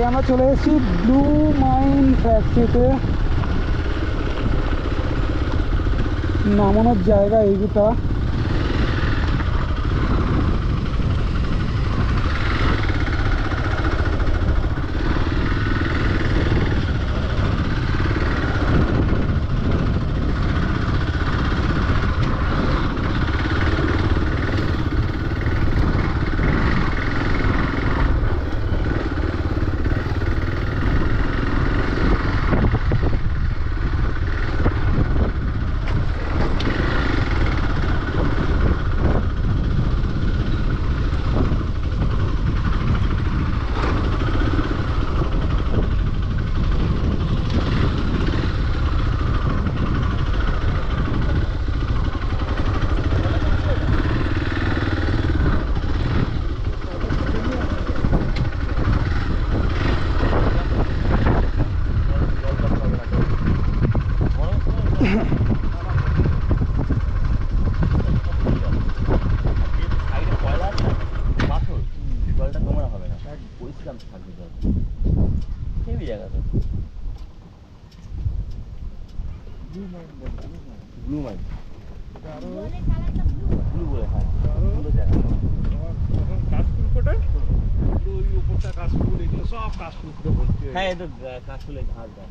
আমরা চলে এসেছি ব্লু মাইন ফ্যাক্টরিতে। নামানোর জায়গা এইটা। ব্লু মাইন ব্লু বলে, হ্যাঁ সুন্দর জায়গা। কাশফুল কোটায় ওই উপরটা কাশফুল, এগুলো সব কাশফুল ভর্তি। হ্যাঁ, এটা কাশফুলের ঘাস দেয়।